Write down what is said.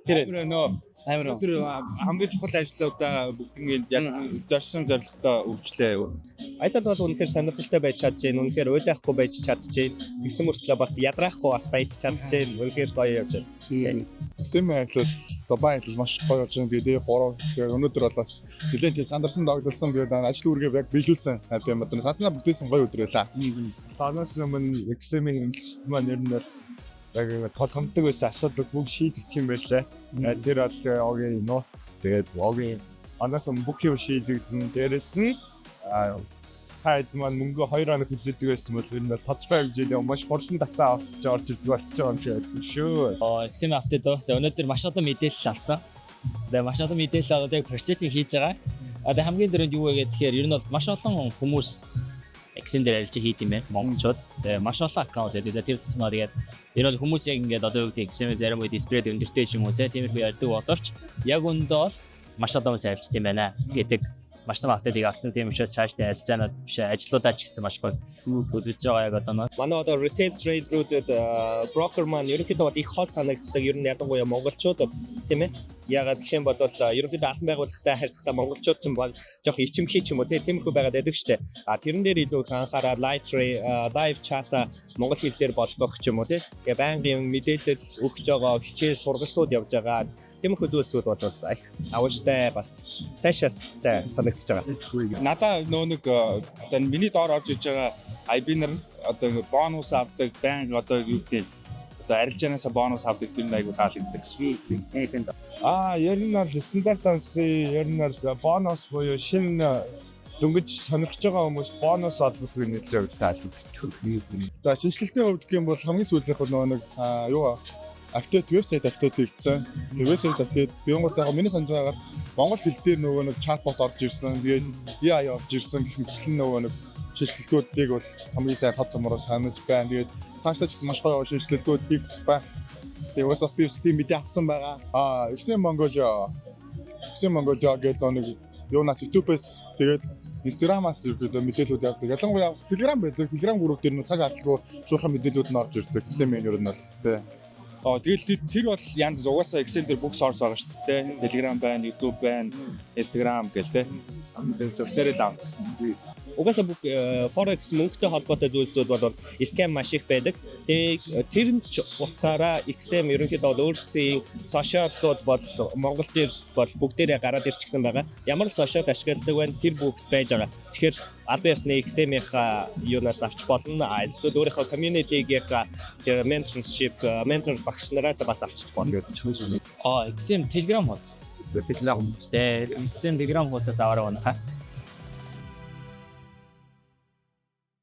Тэр амар тэр хамгийн чухал ажлуудаа бүгднийг яг зорьсон зорилготой үргэлжлээ. Аялал бол үнэхээр сонирхолтой байж чадчихээн, үнэхээр уйлахгүй байж чадчихээн. Тэгсэн мөртлөө бас ядраахгүй бас байж чадчихээн. Үнэхээр гоё явж байна. Сэм аялал, Дубай аялал маш гоё болж байгаа. Тэгээд 3 өнөөдөр бол бас нэлээд тийм сандарсан догдолсон тэгээд ажил үргээ яг биелүүлсэн. Тийм одоо санснаа бүтээсэн гоё өдөр байлаа. Санаас өмнө экзамен инглишт маань ер нь яг толгомдог байсан асуудал бүгд шийдэх юм байлаа. Тэр бол огийн ноц тэгээд огийн анаас бүх юм шийдэгдэн дээрэс нь хайд маань мөнгө 2 хоног хүлээдэг байсан бол энэ тодорхой хэмжээний маш хурдан татаа авч орж ирж болж байгаа юм шиг байна шүү. Экзамен автод өнөөдөр маш олон мэдээлэл авсан. Тэгээ маш олон мэдээлэл аваад яг процессинг хийж байгаа. Тэгээ хамгийн дөрөнд юу вэ гэхээр ер нь бол маш олон хүмүүс экзамен дээр ажиллаж хийд юм байна. Монголчууд тэгээ маш олон аккаунт гэдэг. Тэр тусмаа тэгээд ер нь хүмүүс яг ингээд одоо юу гэдэг экзамен зарим үед спред өндөртэй ч юм уу тиймэрхүү ярьдаг боловч яг өндөө бол маш олон хүмүүс ажиллаж юм байна гэдэг. Маш том автыг авсан тийм учраас цаашдаа ажиллагаанууд биш ажлуудаа ч гэсэн маш гоё хөдөлж байгаа яг одоо нь. Манай одоо retail trade-рүүдэд broker маань ерөнхийдөө бол их хол санагддаг. Ер нь ялангуяа монголчууд тийм ээ. Ягаад гэх юм бол ерөнхийдөө албан байгууллагатай харьцахтаа монголчууд ч юм бол жоох ичимхий ч юм уу тиймэрхүү байгаад байдаг штэ. Тэрэн дээр илүү анхаараа live chat монгол хэл дээр болгох ч юм уу тийм. Тэгээ байнгын мэдээлэл өгч байгаа хичээл сургалтууд явж байгаа. Тиймэрхүү зүйлсүүд бол их авууштай бас сайшаастай санагдаж байгаа. Надаа нөө нэг одоо миний доор орж иж байгаа IB нар одоо бонус авдаг, банк одоо юу гэдэг одоо арилжаанаасаа бонус авдаг тэр нэг айгуу таалагддаг шүү. Ер нь бол стандарт дансын ер нь бол бонус буюу шинэ дөнгөж сонирхож байгаа хүмүүс бонус олбодог нэлээд таалагддаг. За шинжилгээний хувьд гэх юм бол хамгийн сүүлийнх бол нөгөө нэг юу активит вебсайт активит хийгдсэн. Вебсайт активит биенгуудаа миний санаж байгаагаар монгол хэл дээр нөгөө нэг чатбот орж ирсэн. Тэгээд AI орж ирсэн гэх мэтлэн нөгөө нэг шинжилгээнүүдийг бол хамгийн сайн тод замруу санаж байна. Тэгээд цаашдаа ч гэсэн маш гоё шинжилгээнүүд хийгдэх байх. Тэгээд уусаас би тийм мэдээ авсан байгаа. XM Mongolia гэдэг нэг юунаас YouTube-ээс тэгээд Instagram-аас мэдээлүүд явдаг. Ялангуяа Telegram байдаг. Telegram групп дээр цаг адалгүй шуурхай мэдээлүүд нь орж ирдэг. XM-ийн ер нь бол тий. Тэгэл тэр бол янз угаасаа Excel дээр бүх source байгаа шүү дээ. Telegram байна, YouTube байна, Instagram гэл тэ. Тэснэрэл авсан. Угаасаа бүх forex мөнгөтэй холбоотой зүйлсүүд бол scam маш их байдаг. Тэгээд тэр утгаараа XM ерөнхийдөө бол өөрсдийн сошиалсууд бол Монгол дээр бол бүгдээрээ гараад ирчихсэн байгаа. Ямар сошиал ашигладаг байна тэр бүгд байж байгаа. Тэгэхээр албан ёсны XM-ийнхаа юунаас авч болно. Эсвэл өөрийнхөө community-ийнхаа тэр mentorship багш нараас бас авчиж болно гэж байна. XM Telegram хуудас. XM Telegram хуудасаас аваарай унаа.